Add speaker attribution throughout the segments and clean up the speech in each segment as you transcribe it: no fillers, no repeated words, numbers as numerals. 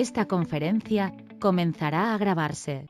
Speaker 1: Esta conferencia comenzará a grabarse.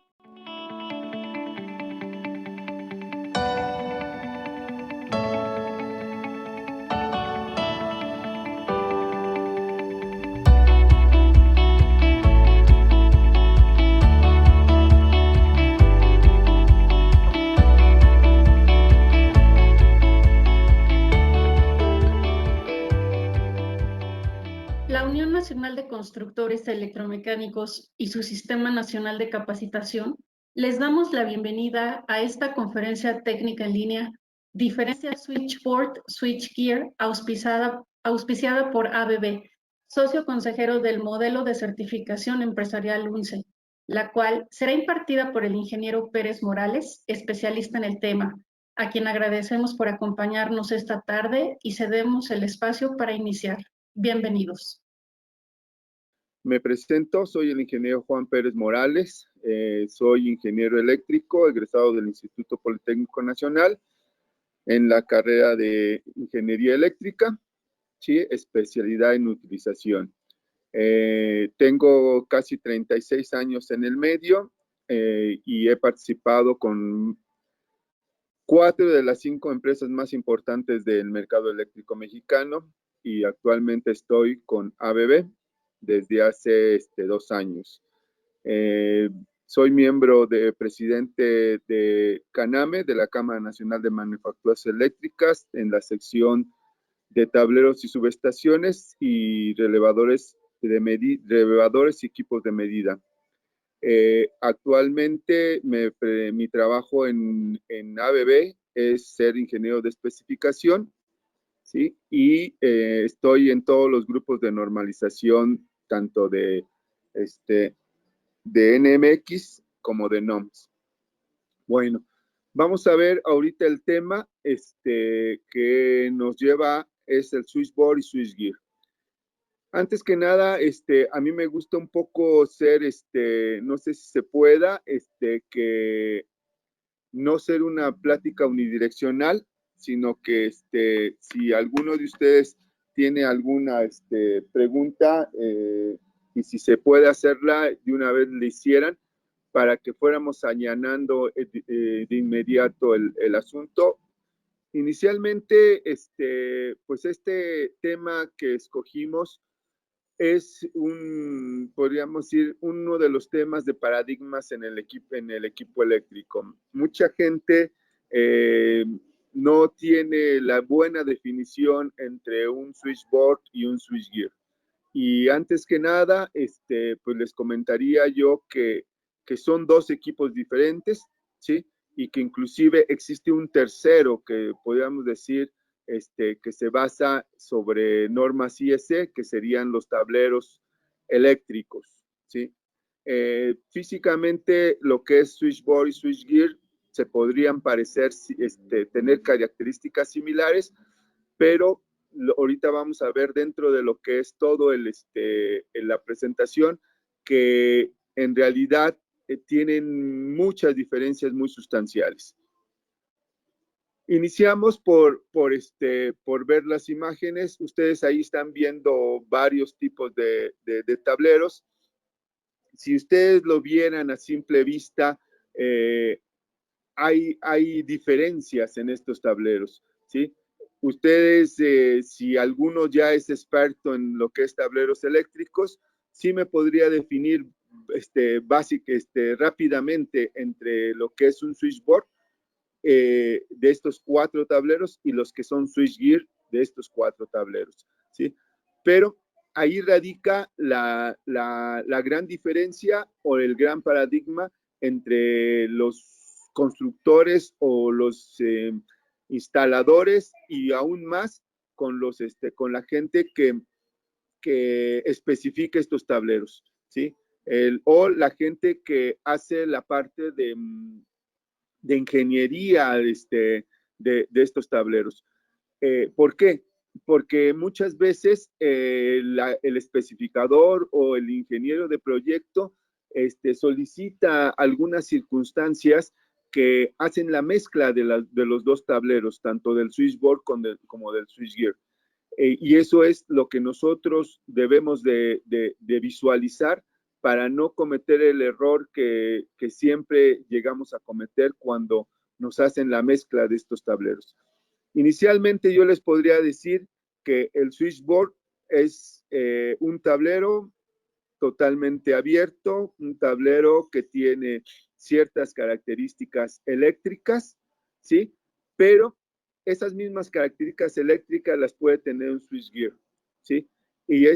Speaker 2: La Unión Nacional de Constructores Electromecánicos y su Sistema Nacional de Capacitación les damos la bienvenida a esta conferencia técnica en línea Diferencia Switchboard Switchgear auspiciada por ABB, socio consejero del modelo de certificación empresarial UNCE, la cual será impartida por el ingeniero Pérez Morales, especialista en el tema, a quien agradecemos por acompañarnos esta tarde y cedemos el espacio para iniciar. Bienvenidos.
Speaker 3: Me presento, soy el ingeniero Juan Pérez Morales, soy ingeniero eléctrico, egresado del Instituto Politécnico Nacional en la carrera de Ingeniería Eléctrica, ¿sí? Especialidad en utilización. Tengo casi 36 años en el medio y he participado con 4 de las 5 empresas más importantes del mercado eléctrico mexicano y actualmente estoy con ABB desde hace 2 años. Soy miembro presidente de CANAME, de la Cámara Nacional de Manufacturas Eléctricas, en la sección de tableros y subestaciones y relevadores y equipos de medida. Actualmente mi trabajo en ABB es ser ingeniero de especificación, ¿sí? Y estoy en todos los grupos de normalización, tanto de NMX como de NOMS. Bueno, vamos a ver ahorita el tema que nos lleva es el switchboard y switchgear. Antes que nada, a mí me gusta un poco ser, no sé si se pueda, que no ser una plática unidireccional, sino que si alguno de ustedes tiene alguna pregunta y si se puede hacerla, de una vez le hicieran para que fuéramos allanando de inmediato el asunto. Inicialmente, pues este tema que escogimos es podríamos decir, uno de los temas de paradigmas en el equipo eléctrico. Mucha gente no tiene la buena definición entre un switchboard y un switchgear. Y antes que nada, pues les comentaría yo que son 2 equipos diferentes, ¿sí? Y que inclusive existe un tercero que podríamos decir que se basa sobre normas IEC, que serían los tableros eléctricos, ¿sí? Físicamente, lo que es switchboard y switchgear se podrían parecer, tener características similares, pero ahorita vamos a ver dentro de lo que es todo en la presentación, que en realidad tienen muchas diferencias muy sustanciales. Iniciamos por ver las imágenes. Ustedes ahí están viendo varios tipos de tableros. Si ustedes lo vieran a simple vista, hay diferencias en estos tableros, ¿sí? Ustedes, si alguno ya es experto en lo que es tableros eléctricos, sí me podría definir rápidamente entre lo que es un switchboard de estos 4 tableros y los que son switchgear de estos 4 tableros, ¿sí? Pero ahí radica la gran diferencia o el gran paradigma entre los constructores o los instaladores y aún más con la gente que especifica estos tableros, ¿sí? O la gente que hace la parte de ingeniería de estos tableros. ¿Por qué? Porque muchas veces el especificador o el ingeniero de proyecto solicita algunas circunstancias que hacen la mezcla de los 2 tableros, tanto del switchboard como del switchgear. Y eso es lo que nosotros debemos de visualizar para no cometer el error que siempre llegamos a cometer cuando nos hacen la mezcla de estos tableros. Inicialmente yo les podría decir que el switchboard es un tablero totalmente abierto, un tablero que tiene ciertas características eléctricas, ¿sí? Pero esas mismas características eléctricas las puede tener un switchgear, ¿sí? Y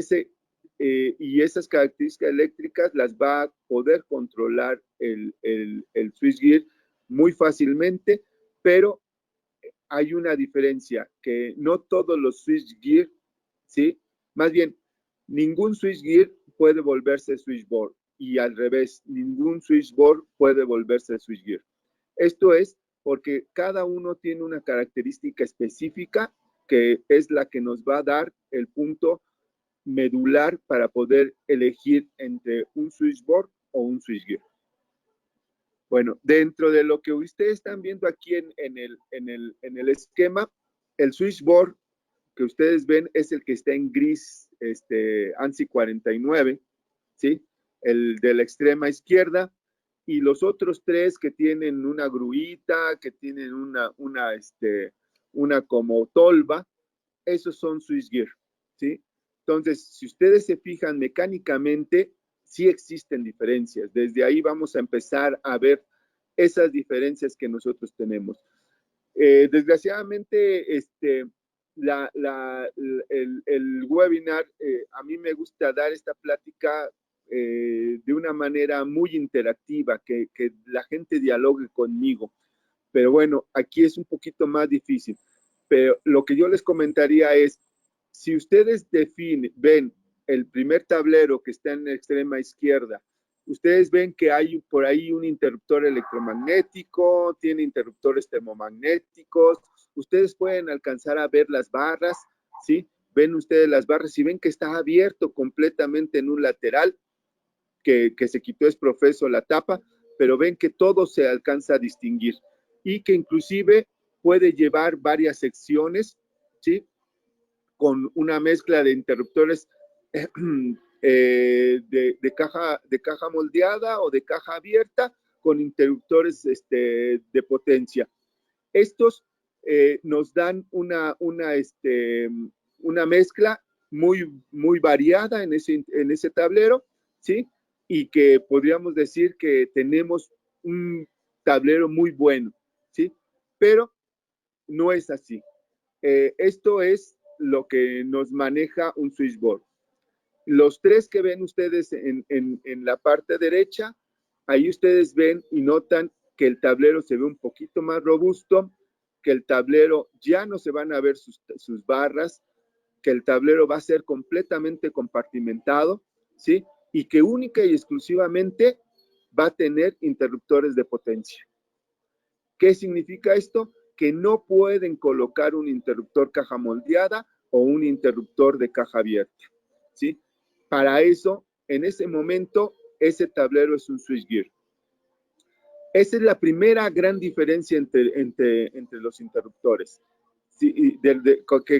Speaker 3: esas características eléctricas las va a poder controlar el switchgear muy fácilmente, pero hay una diferencia, que no todos los switchgear, ¿sí? Más bien, ningún switchgear puede volverse switchboard y al revés, ningún switchboard puede volverse switchgear. Esto es porque cada uno tiene una característica específica que es la que nos va a dar el punto medular para poder elegir entre un switchboard o un switchgear. Bueno, dentro de lo que ustedes están viendo aquí en el esquema, el switchboard que ustedes ven es el que está en gris, ANSI 49, ¿sí? El de la extrema izquierda, y los otros tres que tienen una gruita, que tienen una como tolva, esos son switchgear, ¿sí? Entonces, si ustedes se fijan mecánicamente, sí existen diferencias. Desde ahí vamos a empezar a ver esas diferencias que nosotros tenemos. Desgraciadamente, el webinar, a mí me gusta dar esta plática de una manera muy interactiva, que la gente dialogue conmigo. Pero bueno, aquí es un poquito más difícil. Pero lo que yo les comentaría es, si ustedes ven el primer tablero que está en la extrema izquierda, ustedes ven que hay por ahí un interruptor electromagnético, tiene interruptores termomagnéticos, ustedes pueden alcanzar a ver las barras, ¿sí? Ven ustedes las barras y ven que está abierto completamente en un lateral, que se quitó es profeso la tapa, pero ven que todo se alcanza a distinguir y que inclusive puede llevar varias secciones, ¿sí? Con una mezcla de interruptores de caja moldeada o de caja abierta con interruptores de potencia. Estos nos dan una mezcla muy variada en ese tablero, ¿sí? Y que podríamos decir que tenemos un tablero muy bueno, ¿sí? Pero no es así. Esto es lo que nos maneja un switchboard. Los tres que ven ustedes en la parte derecha, ahí ustedes ven y notan que el tablero se ve un poquito más robusto, que el tablero ya no se van a ver sus barras, que el tablero va a ser completamente compartimentado, ¿sí? Y que única y exclusivamente va a tener interruptores de potencia. ¿Qué significa esto? Que no pueden colocar un interruptor caja moldeada o un interruptor de caja abierta, ¿sí? Para eso, en ese momento, ese tablero es un switchgear. Esa es la primera gran diferencia entre los interruptores, ¿sí?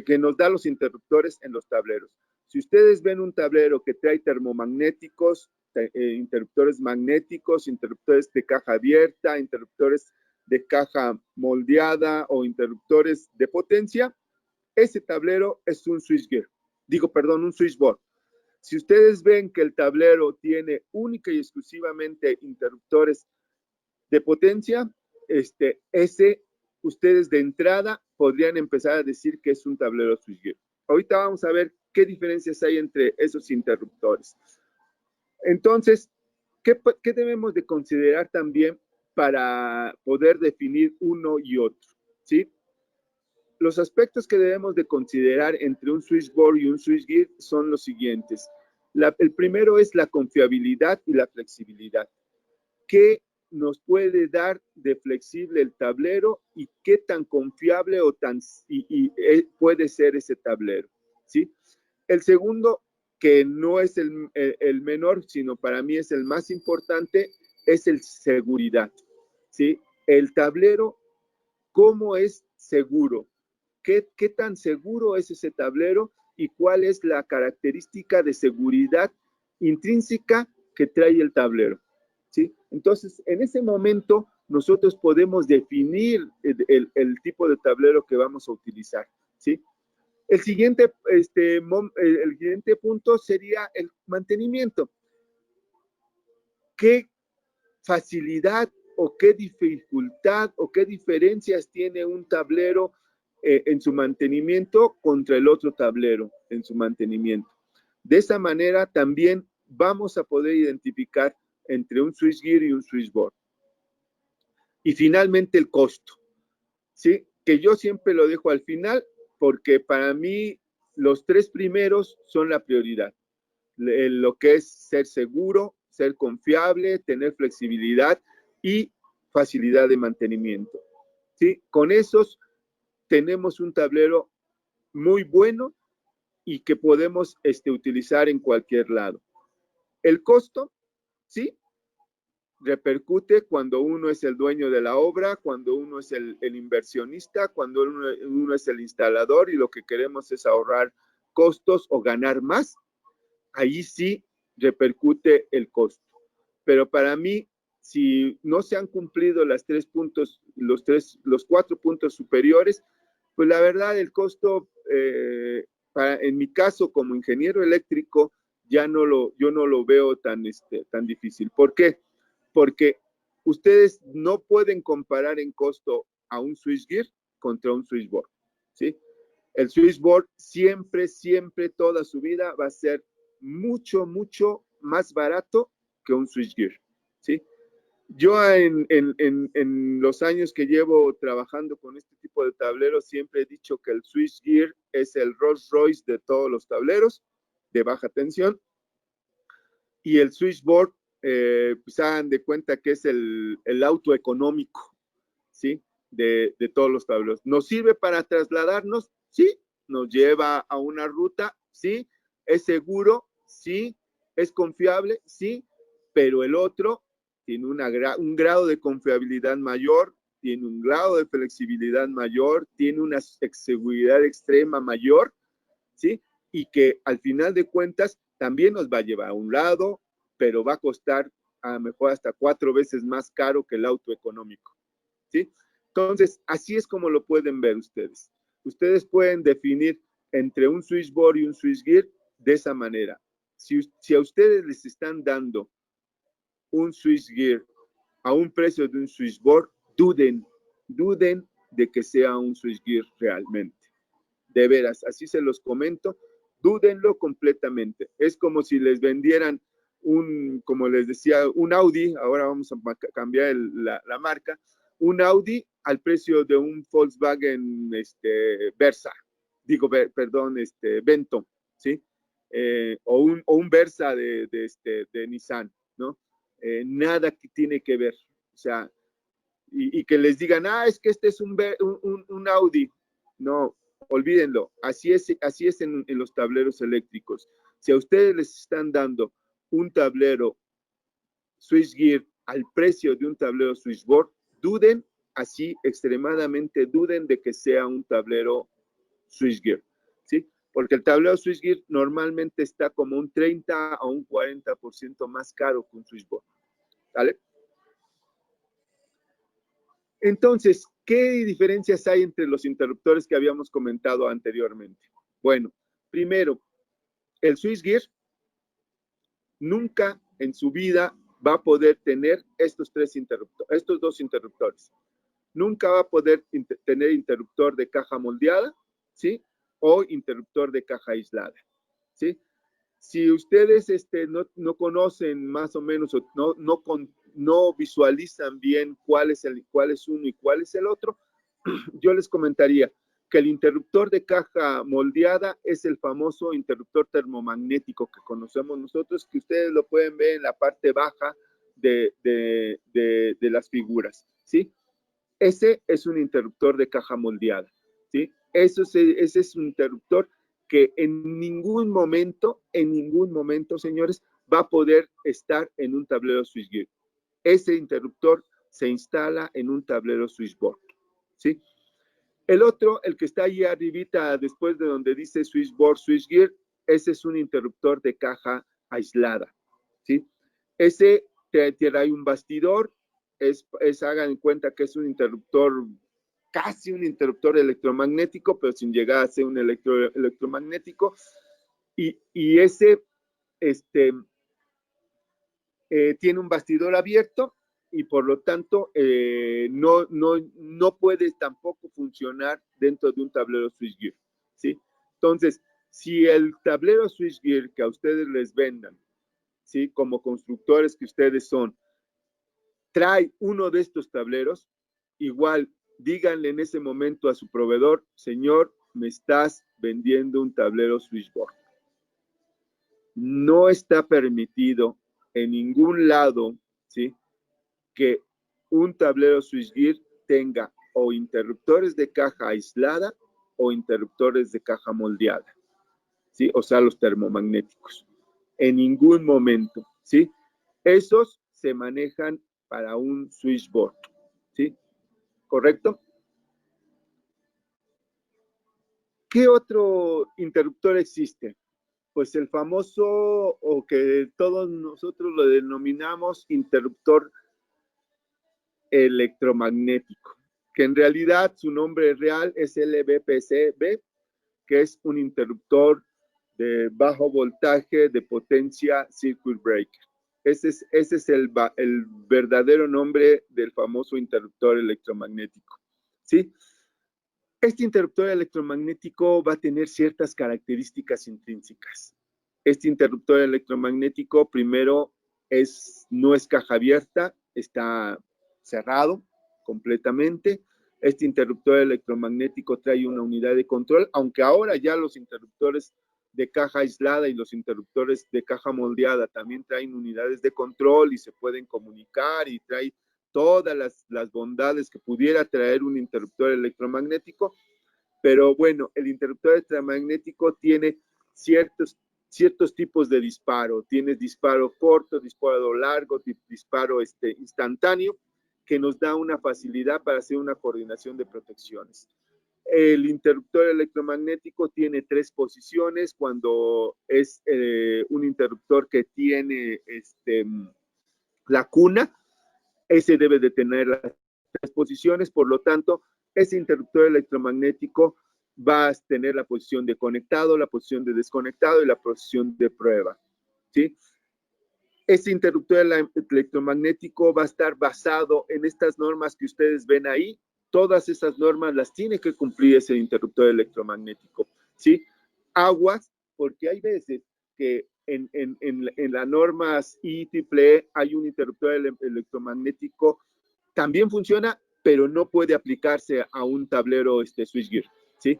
Speaker 3: Que nos da los interruptores en los tableros. Si ustedes ven un tablero que trae termomagnéticos, interruptores magnéticos, interruptores de caja abierta, interruptores de caja moldeada o interruptores de potencia, ese tablero es un switchgear. Un switchboard. Si ustedes ven que el tablero tiene única y exclusivamente interruptores de potencia, ese ustedes de entrada podrían empezar a decir que es un tablero switchgear. Ahorita vamos a ver qué diferencias hay entre esos interruptores. Entonces, ¿qué debemos de considerar también para poder definir uno y otro? ¿Sí? Los aspectos que debemos de considerar entre un switchboard y un switchgear son los siguientes. El primero es la confiabilidad y la flexibilidad. ¿Qué nos puede dar de flexible el tablero y qué tan confiable puede ser ese tablero? ¿Sí? El segundo, que no es el menor, sino para mí es el más importante, es el seguridad, ¿sí? El tablero, ¿cómo es seguro? ¿Qué tan seguro es ese tablero y cuál es la característica de seguridad intrínseca que trae el tablero, ¿sí? Entonces, en ese momento, nosotros podemos definir el tipo de tablero que vamos a utilizar, ¿sí? El siguiente punto sería el mantenimiento. ¿Qué facilidad o qué dificultad o qué diferencias tiene un tablero en su mantenimiento contra el otro tablero en su mantenimiento? De esa manera también vamos a poder identificar entre un switchgear y un switchboard. Y finalmente el costo, ¿sí? Que yo siempre lo dejo al final porque para mí los tres primeros son la prioridad. Lo que es ser seguro, ser confiable, tener flexibilidad y facilidad de mantenimiento, ¿sí? Con esos tenemos un tablero muy bueno y que podemos utilizar en cualquier lado. El costo, ¿sí? Repercute cuando uno es el dueño de la obra, cuando uno es el inversionista, cuando uno es el instalador y lo que queremos es ahorrar costos o ganar más. Ahí sí repercute el costo. Pero para mí, si no se han cumplido los 4 puntos superiores, pues la verdad el costo, en mi caso como ingeniero eléctrico, yo no lo veo tan difícil. ¿Por qué? Porque ustedes no pueden comparar en costo a un switchgear contra un switchboard, ¿sí? El switchboard siempre, toda su vida va a ser mucho, mucho más barato que un switchgear, ¿sí? Yo en los años que llevo trabajando con este tipo de tableros siempre he dicho que el switchgear es el Rolls Royce de todos los tableros de baja tensión y el switchboard, pues hagan de cuenta que es el auto económico, ¿sí? De todos los tableros. ¿Nos sirve para trasladarnos? Sí. ¿Nos lleva a una ruta? Sí. ¿Es seguro? Sí. ¿Es confiable? Sí. Pero el otro tiene un grado de confiabilidad mayor, tiene un grado de flexibilidad mayor, tiene una seguridad extrema mayor, ¿sí? Y que al final de cuentas también nos va a llevar a un lado, pero va a costar a lo mejor hasta 4 veces más caro que el auto económico, ¿sí? Entonces, así es como lo pueden ver ustedes. Ustedes pueden definir entre un switchboard y un switchgear de esa manera. Si a ustedes les están dando un switchgear a un precio de un switchboard, duden de que sea un switchgear realmente. De veras, así se los comento, dúdenlo completamente. Es como si les vendieran como les decía, un Audi, ahora vamos a cambiar la marca, un Audi al precio de un Volkswagen Versa, Vento, ¿sí? O un Versa de Nissan, ¿no? Nada que tiene que ver, o sea, y que les digan, es que este es un Audi. No, olvídenlo, así es en los tableros eléctricos. Si a ustedes les están dando un tablero switchgear al precio de un tablero switchboard, duden, así extremadamente duden de que sea un tablero switchgear, ¿sí? Porque el tablero switchgear normalmente está como un 30 a un 40% más caro que un switchboard, ¿vale? Entonces, ¿qué diferencias hay entre los interruptores que habíamos comentado anteriormente? Bueno, primero, el switchgear nunca en su vida va a poder tener estos dos interruptores. Nunca va a poder tener interruptor de caja moldeada, ¿sí? O interruptor de caja aislada, ¿sí? Si ustedes no conocen más o menos o no visualizan bien cuál es uno y cuál es el otro, yo les comentaría que el interruptor de caja moldeada es el famoso interruptor termomagnético que conocemos nosotros, que ustedes lo pueden ver en la parte baja de las figuras, ¿sí? Ese es un interruptor de caja moldeada, ¿sí? Ese es un interruptor que en ningún momento, señores, va a poder estar en un tablero switchgear. Ese interruptor se instala en un tablero switchboard, ¿sí? El otro, el que está ahí arribita, después de donde dice switchboard, switchgear, ese es un interruptor de caja aislada, ¿sí? Ese trae un bastidor, hagan en cuenta que es un interruptor, casi un interruptor electromagnético, pero sin llegar a ser un electromagnético. Y ese tiene un bastidor abierto y por lo tanto no puede tampoco funcionar dentro de un tablero switchgear, ¿sí? Entonces, si el tablero switchgear que a ustedes les vendan, ¿sí? Como constructores que ustedes son, trae uno de estos tableros, igual díganle en ese momento a su proveedor, señor, me estás vendiendo un tablero switchboard. No está permitido en ningún lado, ¿sí? Que un tablero switchgear tenga o interruptores de caja aislada o interruptores de caja moldeada, ¿sí? O sea, los termomagnéticos. En ningún momento, ¿sí? Esos se manejan para un switchboard, ¿sí? ¿Correcto? ¿Qué otro interruptor existe? Pues el famoso, o que todos nosotros lo denominamos interruptor electromagnético, que en realidad su nombre real es LVPCB, que es un interruptor de bajo voltaje de potencia circuit breaker. Ese es el verdadero nombre del famoso interruptor electromagnético, ¿sí? Este interruptor electromagnético va a tener ciertas características intrínsecas. Este interruptor electromagnético, primero, no es caja abierta, está cerrado completamente. Este interruptor electromagnético trae una unidad de control, aunque ahora ya los interruptores de caja aislada y los interruptores de caja moldeada también traen unidades de control y se pueden comunicar y trae todas las bondades que pudiera traer un interruptor electromagnético, pero bueno, el interruptor electromagnético tiene ciertos tipos de disparo. Tienes disparo corto, disparo largo, disparo instantáneo, que nos da una facilidad para hacer una coordinación de protecciones. El interruptor electromagnético tiene 3 posiciones cuando es un interruptor que tiene la cuna. Ese debe de tener las 3 posiciones, por lo tanto, ese interruptor electromagnético va a tener la posición de conectado, la posición de desconectado y la posición de prueba, ¿sí? Este interruptor electromagnético va a estar basado en estas normas que ustedes ven ahí. Todas esas normas las tiene que cumplir ese interruptor electromagnético, ¿sí? Aguas, porque hay veces que en las normas IEEE hay un interruptor electromagnético, también funciona, pero no puede aplicarse a un tablero switchgear, ¿sí?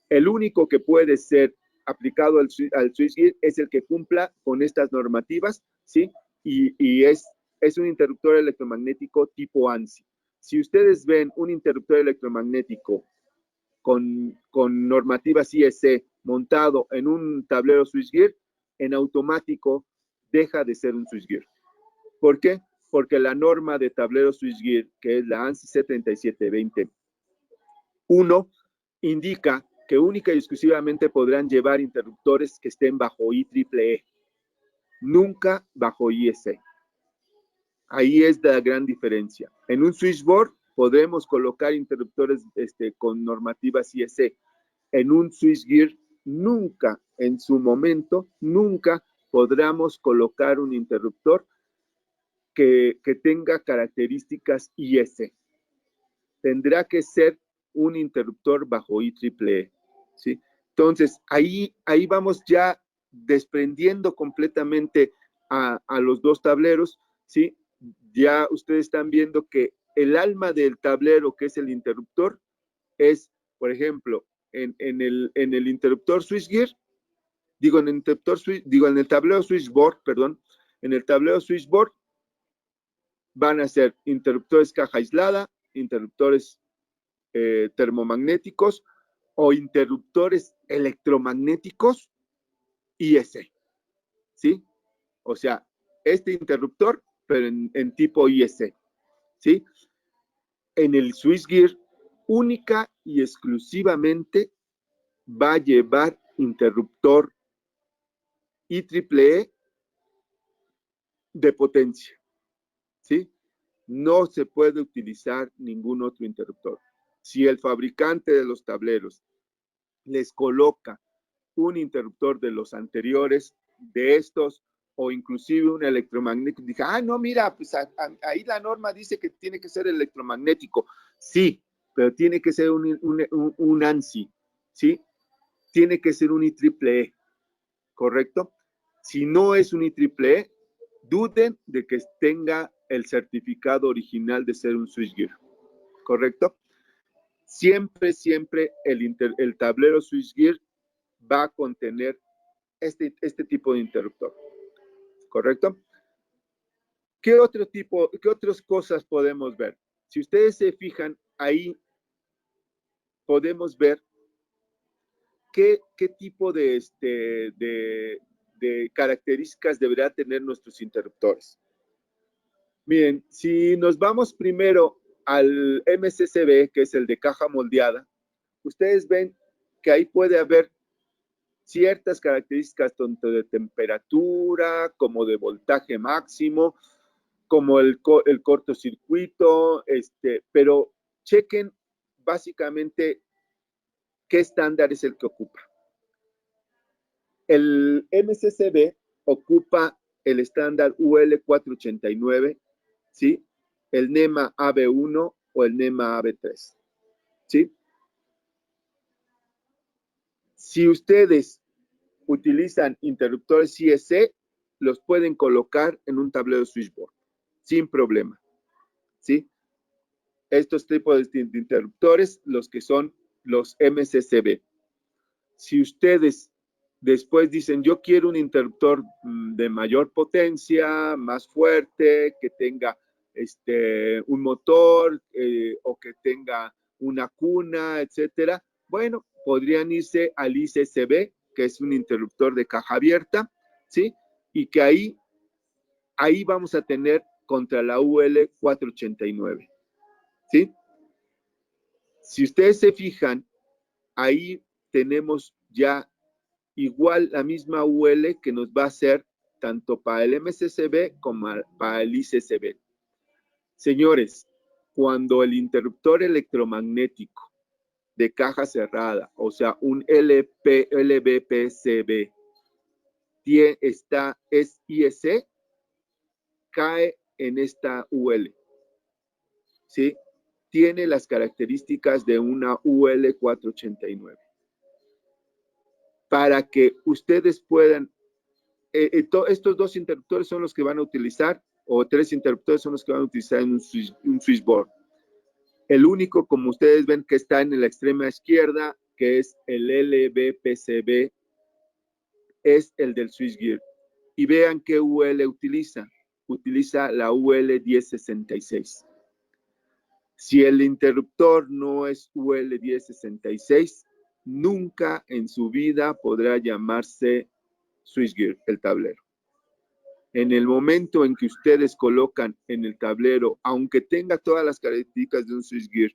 Speaker 3: El único que puede ser aplicado al switchgear es el que cumpla con estas normativas, ¿sí? Y es un interruptor electromagnético tipo ANSI. Si ustedes ven un interruptor electromagnético con normativas IEC montado en un tablero switchgear, en automático deja de ser un switchgear. ¿Por qué? Porque la norma de tablero switchgear, que es la ANSI C3720-1, indica que única y exclusivamente podrán llevar interruptores que estén bajo IEEE, nunca bajo IEC. Ahí es la gran diferencia. En un switchboard podremos colocar interruptores con normativas IEC. En un switchgear nunca, en su momento, nunca podremos colocar un interruptor que tenga características IEC. Tendrá que ser un interruptor bajo IEEE, ¿sí? Entonces, ahí vamos ya desprendiendo completamente a los dos tableros, ¿sí? Ya ustedes están viendo que el alma del tablero, que es el interruptor, es, por ejemplo, en el interruptor switchgear, en el tablero switchboard, perdón, en el tablero switchboard van a ser interruptores caja aislada, interruptores termomagnéticos o interruptores electromagnéticos IEC, ¿sí? O sea, este interruptor, pero en tipo IEC, ¿sí? En el switchgear, única y exclusivamente va a llevar interruptor IEEE de potencia, ¿sí? No se puede utilizar ningún otro interruptor. Si el fabricante de los tableros les coloca un interruptor de los anteriores, de estos, o inclusive un electromagnético, dije, no, mira, pues ahí la norma dice que tiene que ser electromagnético. Sí, pero tiene que ser un ANSI, ¿sí? Tiene que ser un IEEE, ¿correcto? Si no es un IEEE, duden de que tenga el certificado original de ser un switchgear, ¿correcto? Siempre, siempre el tablero switchgear va a contener este tipo de interruptor, ¿correcto? ¿Qué otras cosas podemos ver? Si ustedes se fijan, ahí podemos ver qué tipo de características deberá tener nuestros interruptores. Miren, si nos vamos primero al MCCB, que es el de caja moldeada, ustedes ven que ahí puede haber ciertas características tanto de temperatura como de voltaje máximo, como el cortocircuito, pero chequen básicamente qué estándar es el que ocupa. El MCCB ocupa el estándar UL489, ¿sí? El NEMA AB1 o el NEMA AB3, ¿sí? Si ustedes utilizan interruptores CSC, los pueden colocar en un tablero switchboard, sin problema, ¿sí? Estos tipos de interruptores, los que son los MCCB. Si ustedes después dicen, yo quiero un interruptor de mayor potencia, más fuerte, que tenga un motor o que tenga una cuna, etcétera, bueno, podrían irse al ICCB, que es un interruptor de caja abierta, ¿sí? Y que ahí vamos a tener contra la UL489, ¿sí? Si ustedes se fijan, ahí tenemos ya igual la misma UL que nos va a hacer tanto para el MCCB como para el ICCB. Señores, cuando el interruptor electromagnético de caja cerrada, o sea, un LVPCB, es IEC, cae en esta UL, ¿sí? Tiene las características de una UL 489. Para que ustedes puedan, estos dos interruptores son los que van a utilizar, o tres interruptores son los que van a utilizar en un switchboard. El único, como ustedes ven, que está en la extrema izquierda, que es el LVPCB, es el del switchgear. Y vean qué UL utiliza. Utiliza la UL 1066. Si el interruptor no es UL 1066, nunca en su vida podrá llamarse switchgear, el tablero. En el momento en que ustedes colocan en el tablero, aunque tenga todas las características de un switchgear,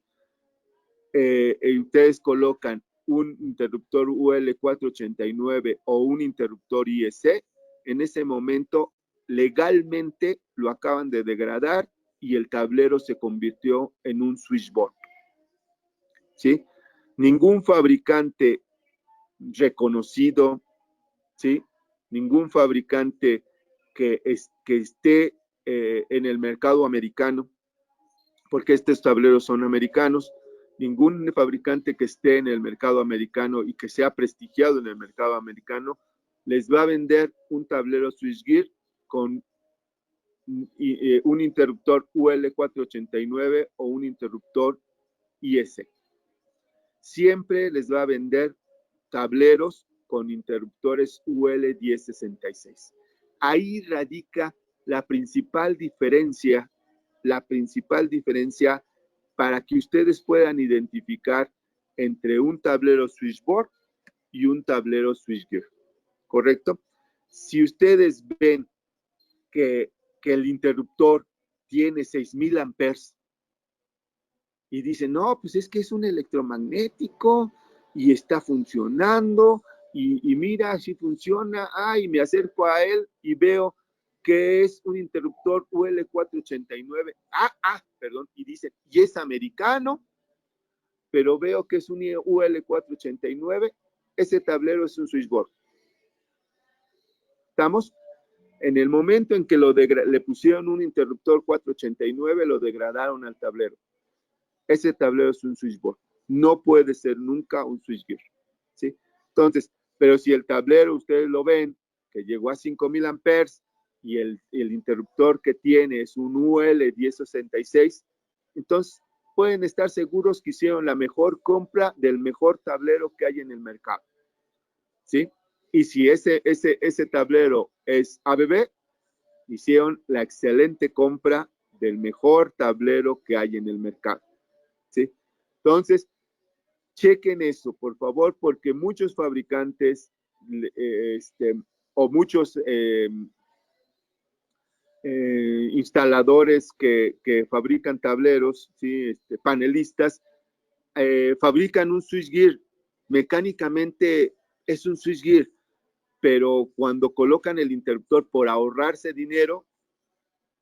Speaker 3: ustedes colocan un interruptor UL489 o un interruptor IEC, en ese momento legalmente lo acaban de degradar y el tablero se convirtió en un switchboard, ¿sí? Ningún fabricante reconocido, ¿sí? Ningún fabricante que esté en el mercado americano, porque estos tableros son americanos, ningún fabricante que esté en el mercado americano y que sea prestigiado en el mercado americano les va a vender un tablero switchgear con un interruptor UL489 o un interruptor IS. Siempre les va a vender tableros con interruptores UL1066. Ahí radica la principal diferencia para que ustedes puedan identificar entre un tablero switchboard y un tablero switchgear, ¿correcto? Si ustedes ven que el interruptor tiene 6,000 amperes y dicen, no, pues es que es un electromagnético y está funcionando y mira, si funciona, y me acerco a él y veo ¿qué es un interruptor UL489? Perdón, y dicen, y es americano, pero veo que es un UL489, ese tablero es un switchboard. ¿Estamos? En el momento en que le pusieron un interruptor 489, lo degradaron al tablero. Ese tablero es un switchboard. No puede ser nunca un switchgear. ¿Sí? Entonces, pero si el tablero, ustedes lo ven, que llegó a 5000 amperes y el interruptor que tiene es un UL1066, entonces pueden estar seguros que hicieron la mejor compra del mejor tablero que hay en el mercado. ¿Sí? Y si ese tablero es ABB, hicieron la excelente compra del mejor tablero que hay en el mercado. ¿Sí? Entonces, chequen eso, por favor, porque muchos fabricantes o muchos instaladores que fabrican tableros, ¿sí? Panelistas, fabrican un switchgear. Mecánicamente es un switchgear, pero cuando colocan el interruptor por ahorrarse dinero,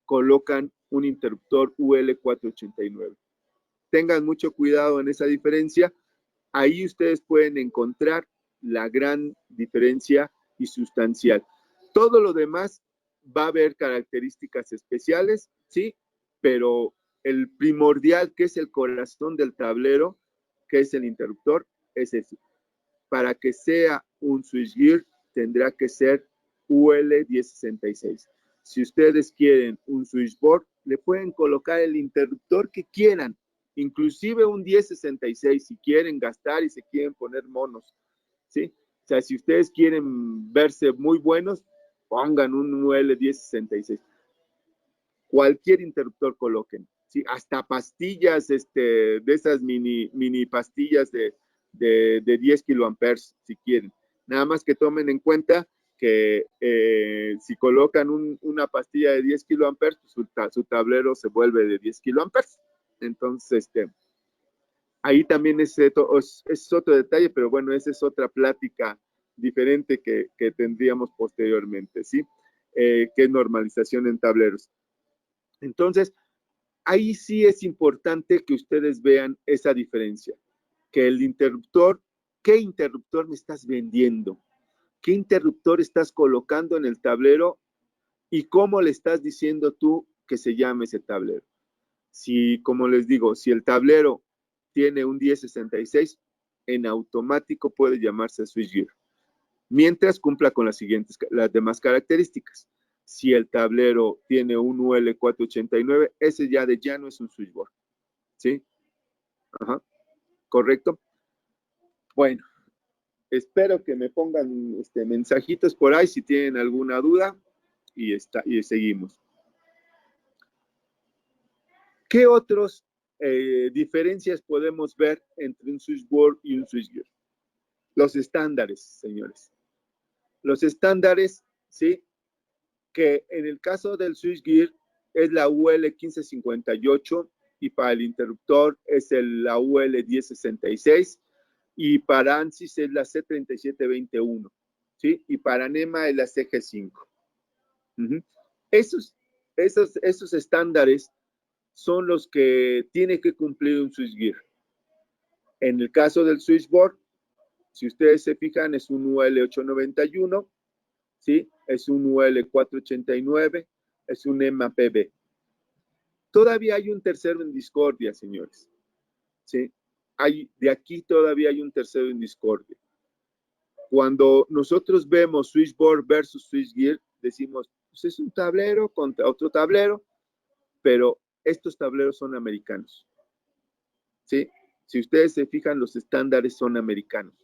Speaker 3: colocan un interruptor UL489. Tengan mucho cuidado en esa diferencia. Ahí ustedes pueden encontrar la gran diferencia y sustancial. Todo lo demás va a haber características especiales, ¿sí? Pero el primordial, que es el corazón del tablero, que es el interruptor, es ese. Para que sea un switchgear, tendrá que ser UL1066. Si ustedes quieren un switchboard, le pueden colocar el interruptor que quieran, inclusive un 1066 si quieren gastar y se quieren poner monos, ¿sí? O sea, si ustedes quieren verse muy buenos, pongan un UL1066. Cualquier interruptor coloquen, ¿sí? Hasta pastillas, de esas mini pastillas de 10 kiloamperes, si quieren. Nada más que tomen en cuenta que si colocan una pastilla de 10 kiloamperes, pues su tablero se vuelve de 10 kiloamperes. Entonces, ahí también es otro detalle, pero bueno, esa es otra plática diferente que tendríamos posteriormente, ¿sí? Que es normalización en tableros. Entonces, ahí sí es importante que ustedes vean esa diferencia, que el interruptor, ¿qué interruptor me estás vendiendo? ¿Qué interruptor estás colocando en el tablero y cómo le estás diciendo tú que se llame ese tablero? Si, como les digo, si el tablero tiene un 1066, en automático puede llamarse switchgear, mientras cumpla con las demás características. Si el tablero tiene un UL489, ese ya no es un switchboard. ¿Sí? Ajá. ¿Correcto? Bueno, espero que me pongan mensajitos por ahí si tienen alguna duda y seguimos. ¿Qué otras diferencias podemos ver entre un switchboard y un switchgear? Los estándares, señores. Los estándares, ¿sí? Que en el caso del switchgear es la UL1558 y para el interruptor es la UL1066 y para ANSYS es la C3721, ¿sí? Y para NEMA es la CG5. Esos estándares son los que tiene que cumplir un switchgear. En el caso del switchboard, si ustedes se fijan, es un UL891, ¿sí? Es un UL489, es un MAPB. Todavía hay un tercero en discordia, señores, ¿sí? De aquí todavía hay un tercero en discordia. Cuando nosotros vemos switchboard versus switchgear, decimos, pues es un tablero contra otro tablero, pero estos tableros son americanos, ¿sí? Si ustedes se fijan, los estándares son americanos,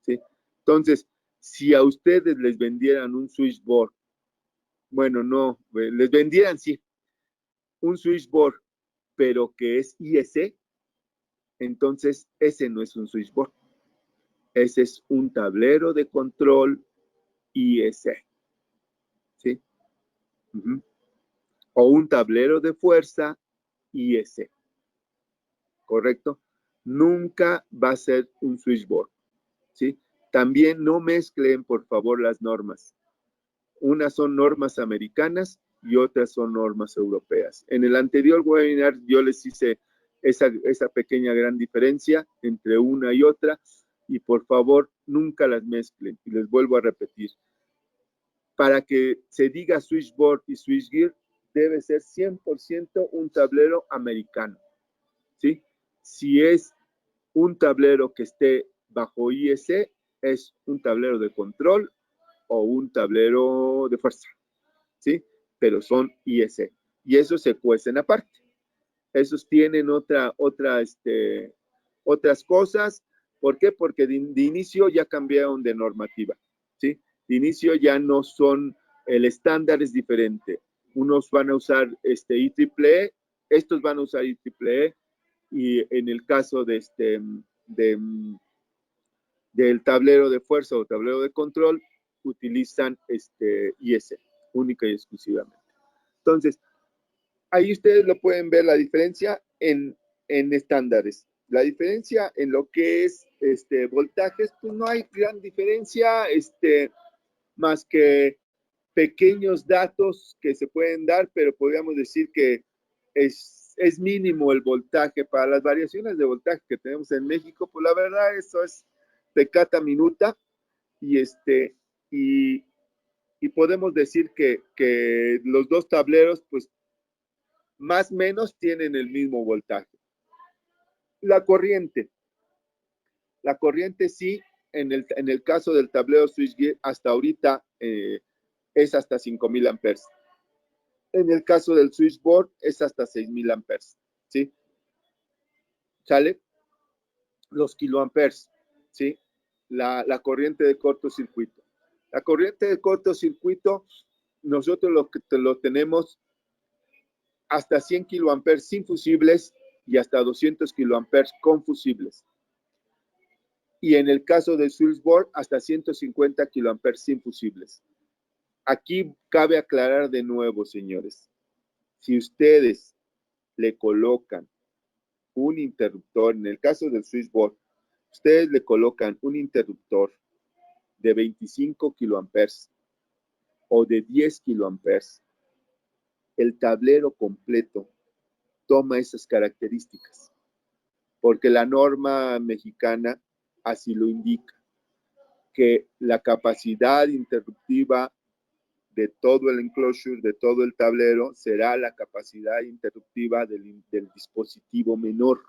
Speaker 3: ¿sí? Entonces, si a ustedes les vendieran un switchboard, bueno, no, les vendieran, sí, un switchboard, pero que es IEC, entonces ese no es un switchboard. Ese es un tablero de control IEC, ¿sí? O un tablero de fuerza IEC, ¿correcto? Nunca va a ser un switchboard, ¿sí? También no mezclen, por favor, las normas. Unas son normas americanas y otras son normas europeas. En el anterior webinar yo les hice esa pequeña gran diferencia entre una y otra, y por favor nunca las mezclen. Y les vuelvo a repetir, para que se diga switchboard y switchgear debe ser 100% un tablero americano, ¿sí? Si es un tablero que esté bajo IEC, es un tablero de control o un tablero de fuerza, ¿sí? Pero son IEC. Y esos se cuecen aparte. Esos tienen otras cosas. ¿Por qué? Porque de inicio ya cambiaron de normativa, ¿sí? De inicio ya no son, el estándar es diferente. Unos van a usar IEEE, estos van a usar IEEE, y en el caso del tablero de fuerza o tablero de control, utilizan IS, única y exclusivamente. Entonces, ahí ustedes lo pueden ver la diferencia en estándares. La diferencia en lo que es voltajes, pues no hay gran diferencia, más que pequeños datos que se pueden dar, pero podríamos decir que es mínimo el voltaje. Para las variaciones de voltaje que tenemos en México, pues la verdad eso es peccata minuta, y podemos decir que los dos tableros, pues más o menos tienen el mismo voltaje. La corriente sí, en el caso del tablero switchgear, hasta ahorita es hasta 5,000 amperes. En el caso del switchboard es hasta 6,000 amperes, ¿sí? ¿Sale? Los kiloamperes, ¿sí? La corriente de cortocircuito. La corriente de cortocircuito, nosotros lo tenemos hasta 100 kiloamperes sin fusibles y hasta 200 kiloamperes con fusibles. Y en el caso del switchboard, hasta 150 kiloamperes sin fusibles. Aquí cabe aclarar de nuevo, señores, si ustedes le colocan un interruptor, en el caso del switchboard, ustedes le colocan un interruptor de 25 kiloamperes o de 10 kiloamperes, el tablero completo toma esas características, porque la norma mexicana así lo indica, que la capacidad interruptiva de todo el enclosure, de todo el tablero, será la capacidad interruptiva del dispositivo menor.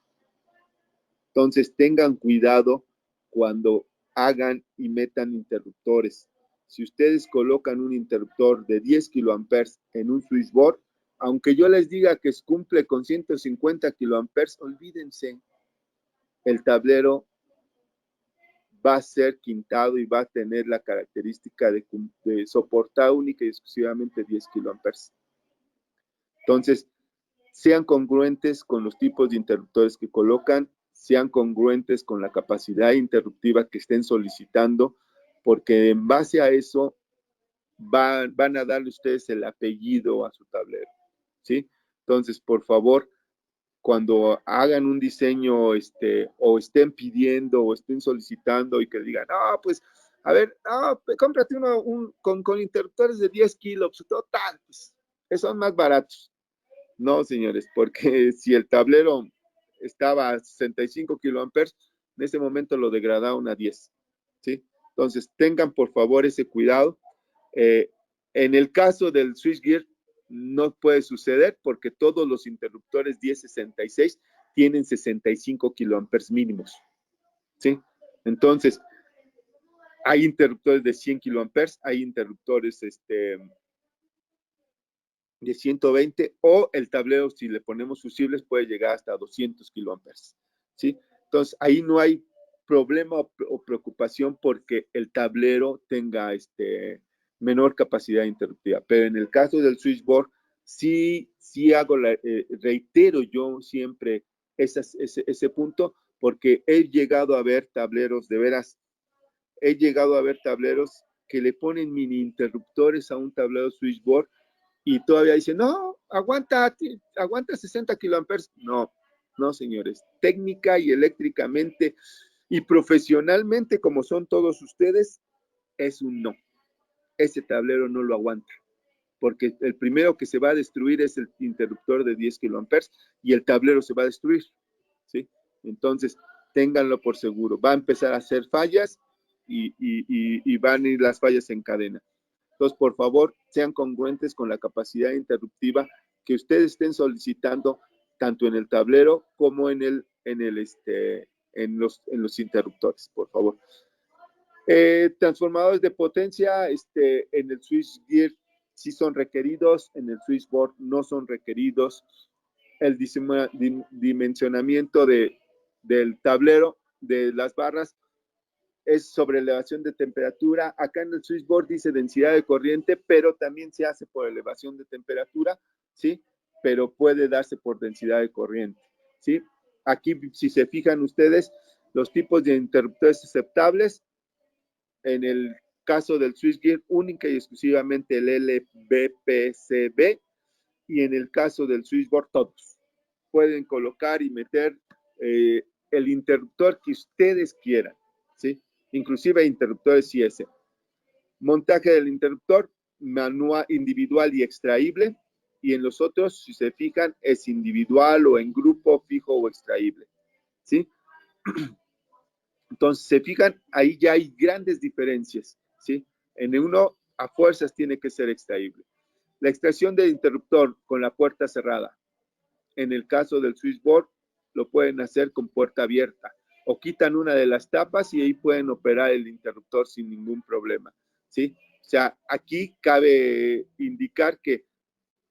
Speaker 3: Entonces, tengan cuidado cuando hagan y metan interruptores. Si ustedes colocan un interruptor de 10 kiloamperes en un switchboard, aunque yo les diga que cumple con 150 kiloamperes, olvídense, el tablero va a ser quintado y va a tener la característica de soportar única y exclusivamente 10 kiloamperes. Entonces, sean congruentes con los tipos de interruptores que colocan, sean congruentes con la capacidad interruptiva que estén solicitando, porque en base a eso van a darle ustedes el apellido a su tablero, ¿sí? Entonces, por favor, cuando hagan un diseño o estén pidiendo o estén solicitando y que digan, no, pues, a ver, no, cómprate uno con interruptores de 10 kilos, total, pues, son más baratos. No, señores, porque si el tablero estaba a 65 kiloamperes, en ese momento lo degradaron a 10, ¿sí? Entonces, tengan por favor ese cuidado. En el caso del switchgear, no puede suceder porque todos los interruptores 1066 tienen 65 kiloamperes mínimos, ¿sí? Entonces, hay interruptores de 100 kiloamperes, hay interruptores de 120, o el tablero, si le ponemos fusibles, puede llegar hasta 200 kiloamperes, ¿sí? Entonces, ahí no hay problema o preocupación porque el tablero tenga menor capacidad interruptiva. Pero en el caso del switchboard, sí hago, reitero yo siempre ese punto, porque he llegado a ver tableros, de veras, he llegado a ver tableros que le ponen mini interruptores a un tablero switchboard y todavía dicen, no, aguanta 60 kiloamperes. No, señores, técnica y eléctricamente y profesionalmente, como son todos ustedes, es un no. ese tablero no lo aguanta, porque el primero que se va a destruir es el interruptor de 10 kiloamperes y el tablero se va a destruir, ¿sí? Entonces, ténganlo por seguro. Va a empezar a hacer fallas y van a ir las fallas en cadena. Entonces, por favor, sean congruentes con la capacidad interruptiva que ustedes estén solicitando, tanto en el tablero como en los interruptores, por favor. Transformadores de potencia en el switchgear sí son requeridos, en el switchboard no son requeridos. El dimensionamiento del tablero, de las barras, es sobre elevación de temperatura. Acá en el switchboard dice densidad de corriente, pero también se hace por elevación de temperatura, ¿sí? Pero puede darse por densidad de corriente, ¿sí? Aquí, si se fijan ustedes, los tipos de interruptores aceptables, en el caso del switchgear, única y exclusivamente el LVPCB, y en el caso del switchboard, todos. Pueden colocar y meter el interruptor que ustedes quieran, ¿sí? Inclusive interruptores IS. Montaje del interruptor, manual, individual y extraíble, y en los otros, si se fijan, es individual o en grupo, fijo o extraíble, ¿sí? Entonces, se fijan, ahí ya hay grandes diferencias, ¿sí? En uno, a fuerzas tiene que ser extraíble. La extracción del interruptor con la puerta cerrada. En el caso del switchboard, lo pueden hacer con puerta abierta. O quitan una de las tapas y ahí pueden operar el interruptor sin ningún problema, ¿sí? O sea, aquí cabe indicar que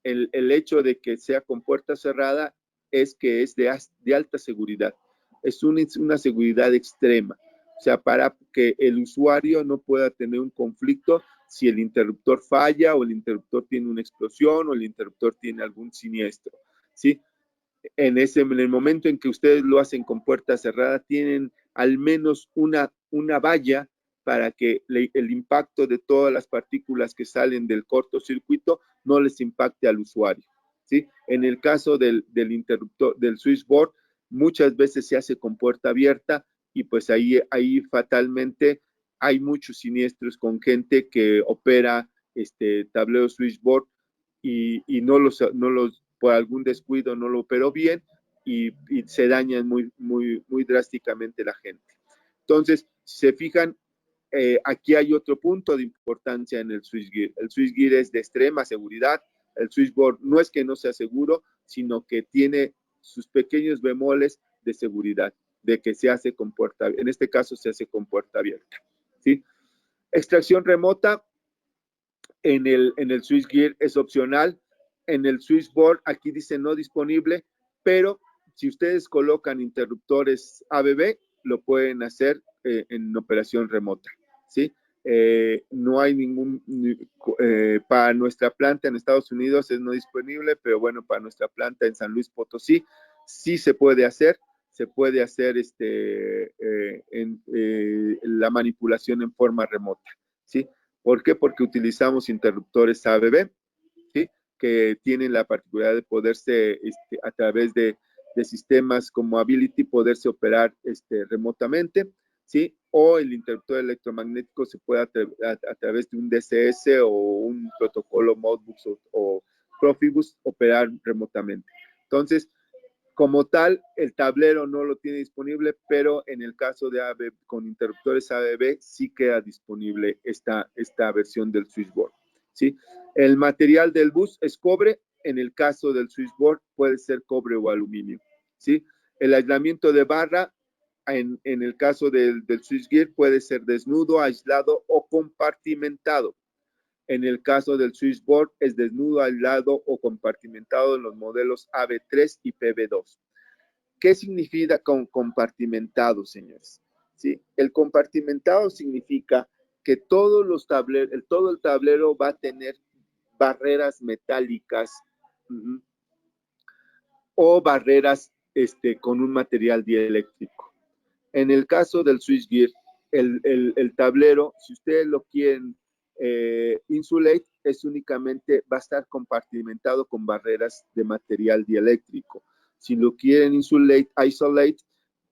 Speaker 3: el hecho de que sea con puerta cerrada es que es de alta seguridad. Es una seguridad extrema. O sea, para que el usuario no pueda tener un conflicto si el interruptor falla o el interruptor tiene una explosión o el interruptor tiene algún siniestro, ¿sí? En el momento en que ustedes lo hacen con puerta cerrada, tienen al menos una valla para que el impacto de todas las partículas que salen del cortocircuito no les impacte al usuario, ¿sí? En el caso del interruptor, del switchboard, muchas veces se hace con puerta abierta y pues ahí fatalmente hay muchos siniestros con gente que opera tablero switchboard y no los por algún descuido no lo operó bien y se dañan muy drásticamente la gente. Entonces, si se fijan, aquí hay otro punto de importancia en el switchgear. El switchgear es de extrema seguridad. El switchboard no es que no sea seguro, sino que tiene sus pequeños bemoles de seguridad, de que se hace con puerta, en este caso se hace con puerta abierta, ¿sí? Extracción remota en el switchgear es opcional. En el switchboard aquí dice no disponible, pero si ustedes colocan interruptores ABB, lo pueden hacer en operación remota, ¿sí? No hay para nuestra planta en Estados Unidos es no disponible, pero bueno, para nuestra planta en San Luis Potosí sí se puede hacer la manipulación en forma remota, ¿sí? ¿Por qué? Porque utilizamos interruptores ABB, ¿sí? Que tienen la particularidad de poderse, a través de sistemas como Ability, poderse operar remotamente, ¿sí? O el interruptor electromagnético se puede a través de un DCS o un protocolo Modbus o Profibus operar remotamente. Entonces, como tal, el tablero no lo tiene disponible, pero en el caso de ABB, con interruptores ABB, sí queda disponible esta versión del switchboard, ¿sí? El material del bus es cobre, en el caso del switchboard puede ser cobre o aluminio, ¿sí? El aislamiento de barra, en el caso del switchgear, puede ser desnudo, aislado o compartimentado. En el caso del switchboard, es desnudo, aislado o compartimentado en los modelos AB3 y PB2. ¿Qué significa compartimentado, señores? ¿Sí? El compartimentado significa que todo el tablero va a tener barreras metálicas o barreras con un material dieléctrico. En el caso del switchgear, el tablero, si ustedes lo quieren insulate, es únicamente, va a estar compartimentado con barreras de material dieléctrico. Si lo quieren isolate,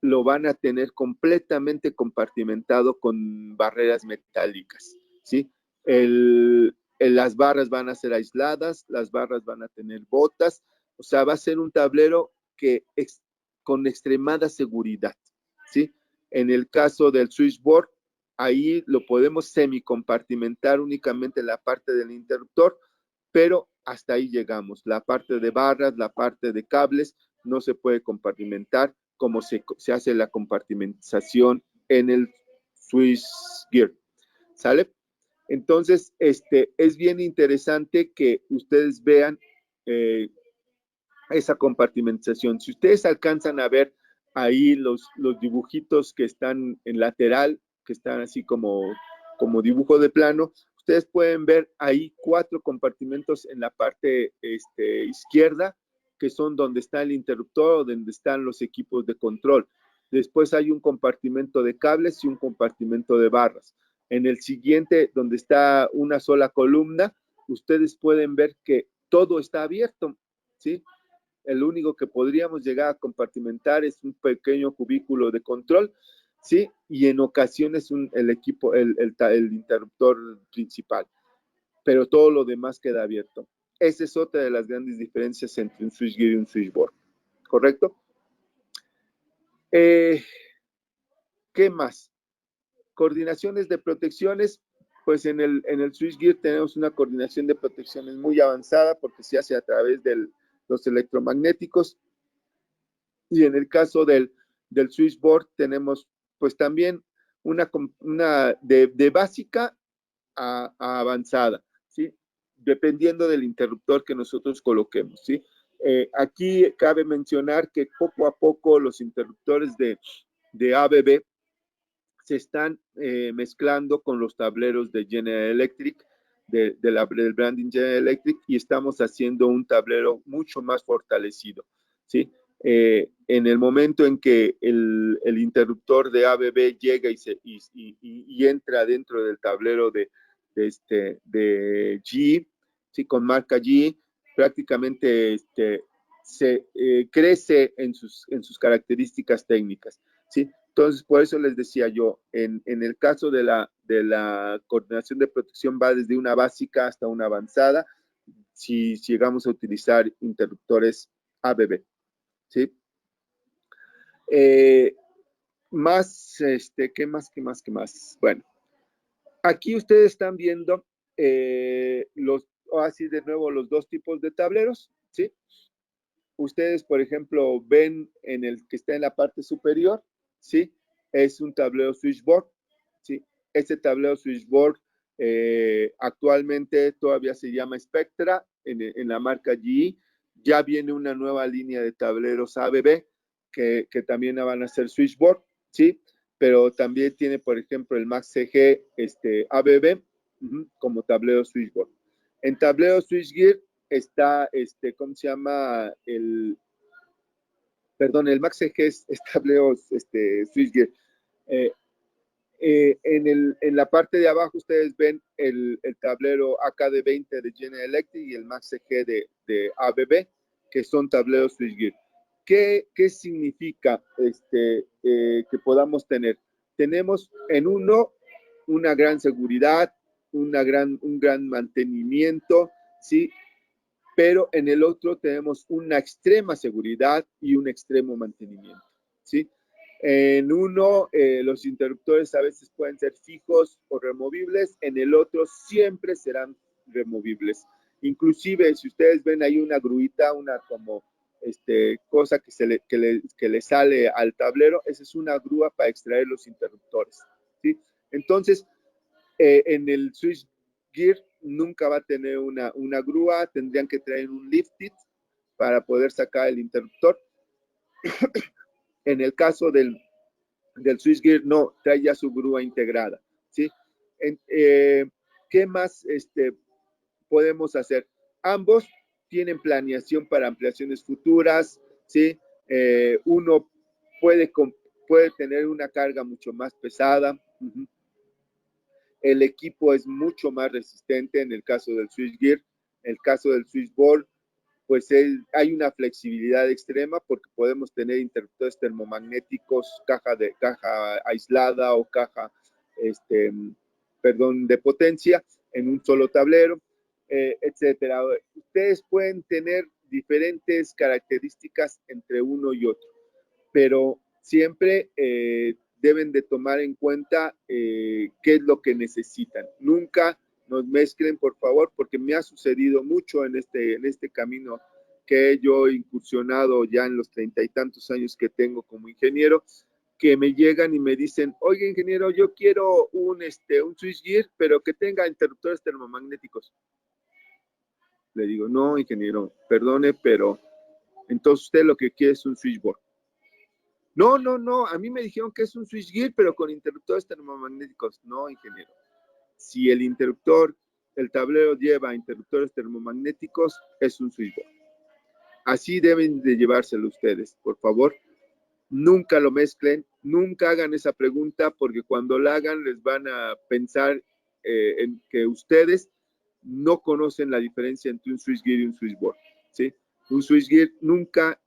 Speaker 3: lo van a tener completamente compartimentado con barreras metálicas, ¿sí? Las barras van a ser aisladas, las barras van a tener botas, o sea, va a ser un tablero con extremada seguridad, ¿sí? En el caso del switchboard, ahí lo podemos semicompartimentar únicamente la parte del interruptor, pero hasta ahí llegamos. La parte de barras, la parte de cables, no se puede compartimentar como se hace la compartimentación en el switchgear, ¿sale? Entonces, es bien interesante que ustedes vean esa compartimentación. Si ustedes alcanzan a ver ahí los dibujitos que están en lateral, que están así como dibujo de plano, ustedes pueden ver ahí 4 compartimentos en la parte izquierda, que son donde está el interruptor o donde están los equipos de control. Después hay un compartimento de cables y un compartimento de barras. En el siguiente, donde está una sola columna, ustedes pueden ver que todo está abierto, ¿sí? El único que podríamos llegar a compartimentar es un pequeño cubículo de control, ¿sí? Y en ocasiones el interruptor principal, pero todo lo demás queda abierto. Esa es otra de las grandes diferencias entre un switchgear y un switchboard, ¿correcto? ¿Qué más? Coordinaciones de protecciones, pues en el switchgear tenemos una coordinación de protecciones muy avanzada porque se hace a través de los electromagnéticos, y en el caso del switchboard tenemos pues también una de básica a avanzada, ¿sí? Dependiendo del interruptor que nosotros coloquemos, ¿sí? Aquí cabe mencionar que poco a poco los interruptores de ABB se están mezclando con los tableros de General Electric, del branding General Electric, y estamos haciendo un tablero mucho más fortalecido, ¿sí? En el momento en que el interruptor de ABB llega y entra dentro del tablero de GE, ¿sí? Con marca GE, prácticamente se crece en sus características técnicas, ¿sí? Entonces, por eso les decía yo, en el caso de la coordinación de protección va desde una básica hasta una avanzada, si llegamos a utilizar interruptores ABB, ¿sí? ¿Qué más? Bueno, aquí ustedes están viendo así de nuevo los dos tipos de tableros, ¿sí? Ustedes, por ejemplo, ven en el que está en la parte superior, ¿sí? Es un tablero switchboard, ¿sí? Este tablero switchboard actualmente todavía se llama Spectra en la marca GE. Ya viene una nueva línea de tableros ABB que también van a ser switchboard, ¿sí? Pero también tiene, por ejemplo, el Max CG ABB como tablero switchboard. En tablero switchgear está, ¿cómo se llama? El Max CG es tablero switchgear. En la parte de abajo ustedes ven el tablero AKD20 de General Electric y el Max CG de ABB, que son tableros switchgear. ¿Qué significa que podamos tener? Tenemos en uno una gran seguridad, un gran mantenimiento, ¿sí? Pero en el otro tenemos una extrema seguridad y un extremo mantenimiento, ¿sí? En uno, los interruptores a veces pueden ser fijos o removibles, en el otro siempre serán removibles. Inclusive, si ustedes ven ahí una gruita, una como cosa que le sale al tablero, esa es una grúa para extraer los interruptores, ¿sí? Entonces, en el switchgear nunca va a tener una grúa, tendrían que traer un lift kit para poder sacar el interruptor. En el caso del switchgear, no, trae ya su grúa integrada, ¿sí? ¿Qué más podemos hacer? Ambos tienen planeación para ampliaciones futuras, ¿sí? Uno puede tener una carga mucho más pesada. El equipo es mucho más resistente en el caso del switchgear. En el caso del switchboard, pues hay una flexibilidad extrema porque podemos tener interruptores termomagnéticos, caja aislada o caja, de potencia, en un solo tablero, etcétera. Ustedes pueden tener diferentes características entre uno y otro, pero siempre deben de tomar en cuenta qué es lo que necesitan. Nunca nos mezclen, por favor, porque me ha sucedido mucho en este camino que yo he incursionado ya en los 30 y tantos años que tengo como ingeniero, que me llegan y me dicen, oye, ingeniero, yo quiero un switchgear, pero que tenga interruptores termomagnéticos. Le digo, no, ingeniero, perdone, pero entonces usted lo que quiere es un switchboard. No, no, no, a mí me dijeron que es un switchgear, pero con interruptores termomagnéticos. No, ingeniero. Si el tablero lleva interruptores termomagnéticos, es un switchboard. Así deben de llevárselo ustedes, por favor. Nunca lo mezclen, nunca hagan esa pregunta, porque cuando la hagan les van a pensar en que ustedes no conocen la diferencia entre un switchgear y un switchboard, ¿sí? Un switchgear nunca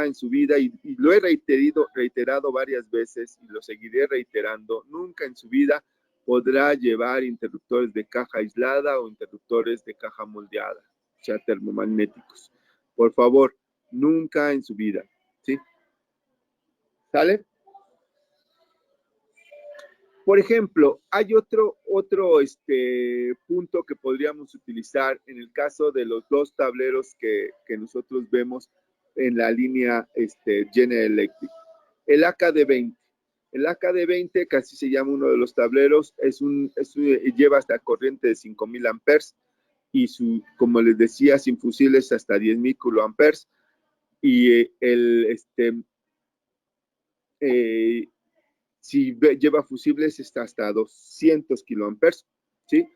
Speaker 3: en su vida, y lo he reiterado varias veces y lo seguiré reiterando, nunca en su vida podrá llevar interruptores de caja aislada o interruptores de caja moldeada, o sea, termomagnéticos. Por favor, nunca en su vida, ¿sí? ¿Sale? Por ejemplo, hay otro punto que podríamos utilizar en el caso de los dos tableros que nosotros vemos en la línea General Electric. El AKD20. El AKD20, que así se llama uno de los tableros, lleva hasta corriente de 5,000 amperes y como les decía, sin fusibles hasta 10,000 kiloamperes. Y si lleva fusibles está hasta 200 kiloamperes, ¿sí?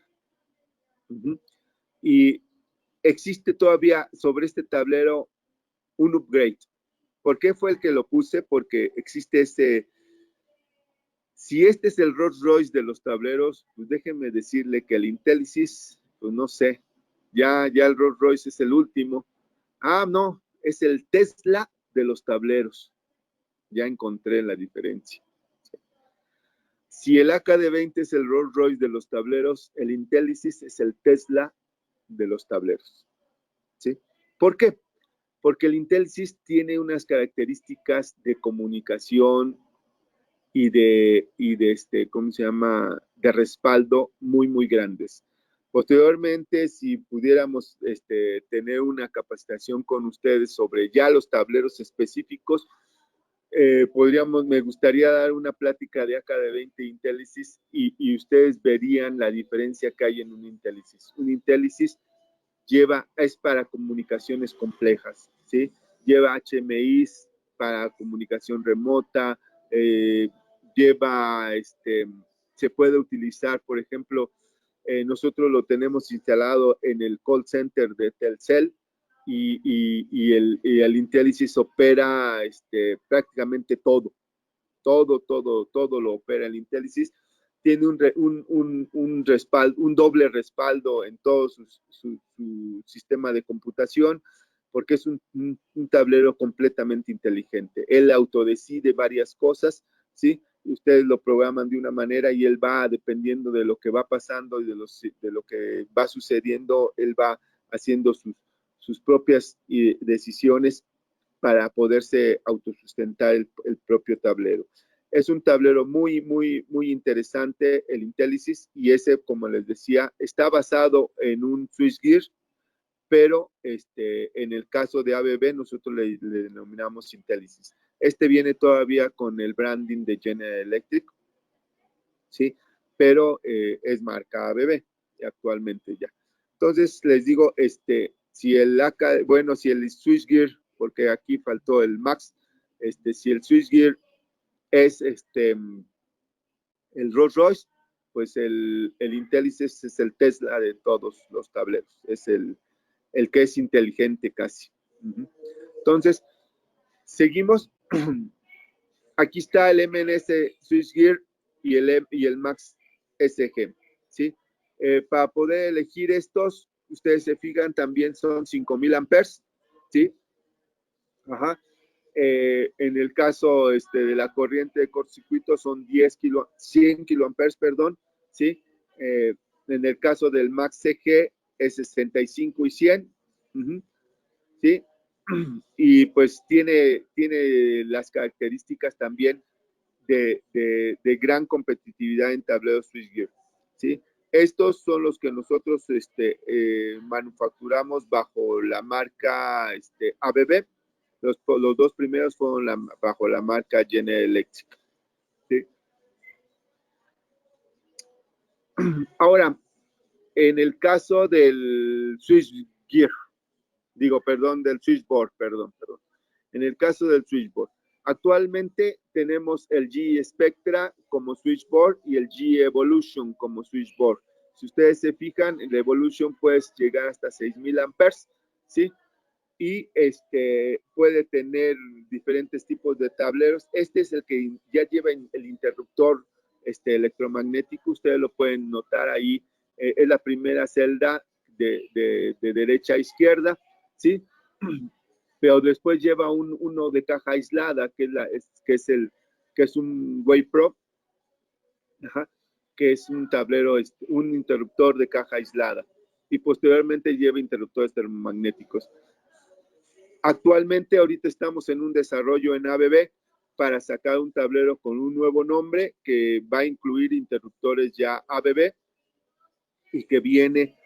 Speaker 3: Y existe todavía sobre este tablero un upgrade. ¿Por qué fue el que lo puse? Porque existe si este es el Rolls Royce de los tableros, pues déjenme decirle que el Intelisys, pues no sé, ya el Rolls Royce es el último. Ah, no, es el Tesla de los tableros. Ya encontré la diferencia. Si el AKD20 es el Rolls Royce de los tableros, el Intelisys es el Tesla de los tableros, ¿sí? ¿Por qué? Porque el Intelisys tiene unas características de comunicación y de ¿cómo se llama? De respaldo muy, muy grandes. Posteriormente, si pudiéramos tener una capacitación con ustedes sobre ya los tableros específicos, me gustaría dar una plática de AKD20 Intelisys y ustedes verían la diferencia que hay en un Intelisys. Un Intelisys es para comunicaciones complejas, ¿sí? Lleva HMIs para comunicación remota, se puede utilizar, por ejemplo, nosotros lo tenemos instalado en el call center de Telcel, y el Intelisys opera prácticamente todo lo opera el Intelisys. Tiene un doble respaldo en todo su sistema de computación, porque es un tablero completamente inteligente. Él autodecide varias cosas, ¿sí? Ustedes lo programan de una manera y él va, dependiendo de lo que va pasando y de lo que va sucediendo, él va haciendo sus propias decisiones para poderse autosustentar el propio tablero. Es un tablero muy, muy, muy interesante, el Intelisys, y ese, como les decía, está basado en un switchgear, pero en el caso de ABB nosotros le denominamos Intelisys. Viene todavía con el branding de General Electric, ¿sí? Pero es marca ABB actualmente ya. Entonces les digo, si el switchgear, porque aquí faltó el Max, si el switchgear es el Rolls Royce, pues el Intelisys es el Tesla de todos los tableros, es el que es inteligente casi. Entonces, seguimos. Aquí está el MNS switchgear y el Max SG, ¿sí? Para poder elegir estos, ustedes se fijan, también son 5,000 amperes, ¿sí? Ajá. En el caso de la corriente de cortocircuito son 100 kiloamperes, perdón, ¿sí? En el caso del Max CG es 65 y 100. ¿Sí? Y pues tiene las características también de gran competitividad en tableros switchgear. ¿Sí? Estos son los que nosotros manufacturamos bajo la marca ABB. Los dos primeros fueron bajo la marca General Electric. ¿Sí? Ahora, en el caso del switchgear, del switchboard, perdón. En el caso del switchboard, actualmente tenemos el GE Spectra como switchboard y el GE Evolution como switchboard. Si ustedes se fijan, el Evolution puede llegar hasta 6,000 amperes, ¿sí? Y puede tener diferentes tipos de tableros. Este es el que ya lleva el interruptor electromagnético. Ustedes lo pueden notar ahí. Es la primera celda de derecha a izquierda, ¿sí? Pero después lleva uno de caja aislada, que es un WavePro, que es un tablero, un interruptor de caja aislada. Y posteriormente lleva interruptores termomagnéticos. Actualmente, ahorita estamos en un desarrollo en ABB para sacar un tablero con un nuevo nombre que va a incluir interruptores ya ABB y que viene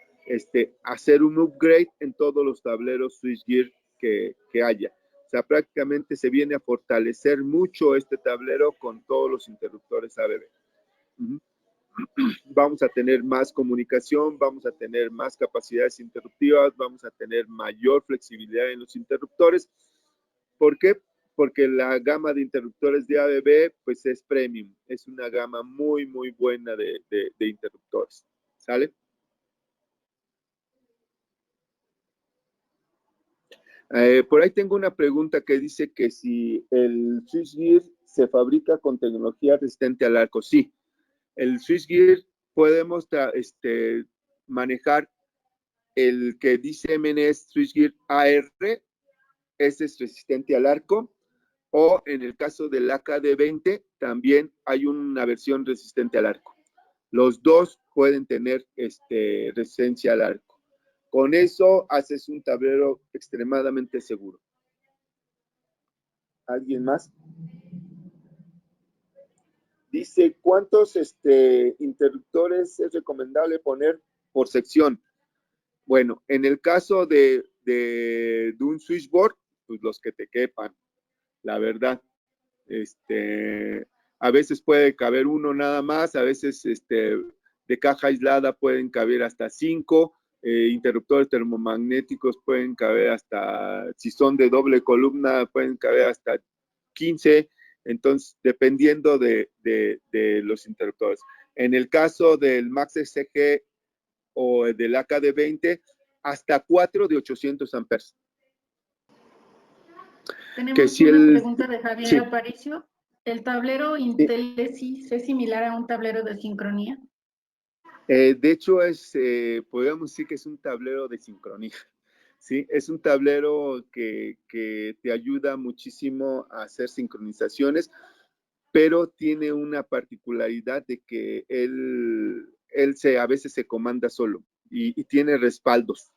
Speaker 3: a hacer un upgrade en todos los tableros switchgear que haya. O sea, prácticamente se viene a fortalecer mucho este tablero con todos los interruptores ABB. Vamos a tener más comunicación, vamos a tener más capacidades interruptivas, vamos a tener mayor flexibilidad en los interruptores. ¿Por qué? Porque la gama de interruptores de ABB pues es premium, es una gama muy, muy buena de interruptores. ¿Sale? Por ahí tengo una pregunta que dice que si el switchgear se fabrica con tecnología resistente al arco. Sí, el switchgear podemos manejar el que dice MNS switchgear AR, ese es resistente al arco, o en el caso del AKD20 también hay una versión resistente al arco. Los dos pueden tener resistencia al arco. Con eso haces un tablero extremadamente seguro. ¿Alguien más? Dice, ¿cuántos interruptores es recomendable poner por sección? Bueno, en el caso de un switchboard, pues los que te quepan, la verdad. A veces puede caber uno nada más, a veces de caja aislada pueden caber hasta 5, interruptores termomagnéticos pueden caber hasta, si son de doble columna, pueden caber hasta 15, entonces dependiendo de los interruptores. En el caso del Max SG o del AKD20, hasta 4 de 800 amperes.
Speaker 2: Tenemos una pregunta de Javier Aparicio. ¿El tablero Intelisys es similar a un tablero de sincronía?
Speaker 3: De hecho, podríamos decir que es un tablero de sincronía. ¿Sí? Es un tablero que te ayuda muchísimo a hacer sincronizaciones, pero tiene una particularidad de que él a veces se comanda solo y tiene respaldos.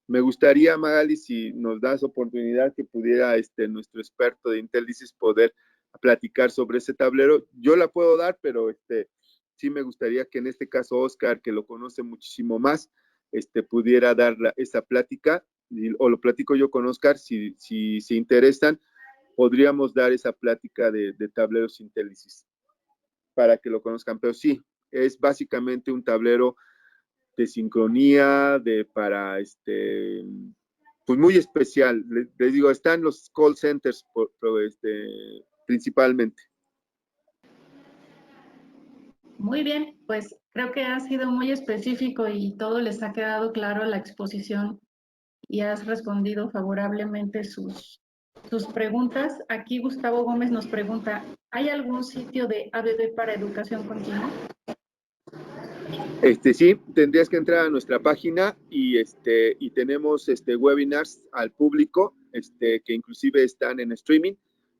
Speaker 3: Me gustaría, Magali, si nos das oportunidad que pudiera nuestro experto de Intelisys poder platicar sobre ese tablero. Yo la puedo dar, pero sí me gustaría que en este caso Oscar, que lo conoce muchísimo más, pudiera dar esa plática, o lo platico yo con Oscar, si se interesan, podríamos dar esa plática de tableros Intelisys para que lo conozcan. Pero sí, es básicamente un tablero de sincronía, para pues muy especial. Les digo, están los call centers principalmente.
Speaker 2: Muy bien, pues creo que ha sido muy específico y todo les ha quedado claro la exposición y has respondido favorablemente sus preguntas. Aquí Gustavo Gómez nos pregunta, ¿hay algún sitio de ABB para educación continua?
Speaker 3: Sí, tendrías que entrar a nuestra página y tenemos webinars al público que inclusive están en streaming.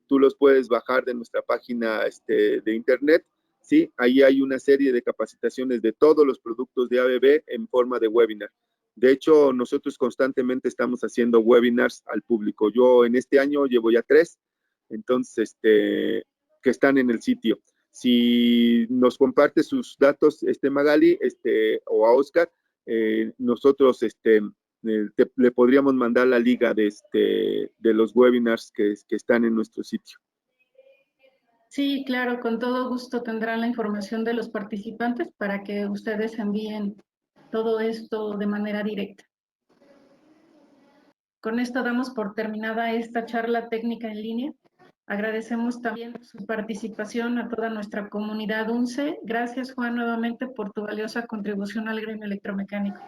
Speaker 3: Tú los puedes bajar de nuestra página de internet. ¿sí? Ahí hay una serie de capacitaciones de todos los productos de ABB en forma de webinar. De hecho, nosotros constantemente estamos haciendo webinars al público. Yo en este año llevo ya 3, entonces, que están en el sitio. Si nos comparte sus datos, Magali, o a Oscar, nosotros, le podríamos mandar la liga de los webinars que están en nuestro sitio.
Speaker 2: Sí, claro, con todo gusto tendrán la información de los participantes para que ustedes envíen todo esto de manera directa. Con esto damos por terminada esta charla técnica en línea. Agradecemos también su participación a toda nuestra comunidad UNCE. Gracias, Juan, nuevamente por tu valiosa contribución al gremio electromecánico.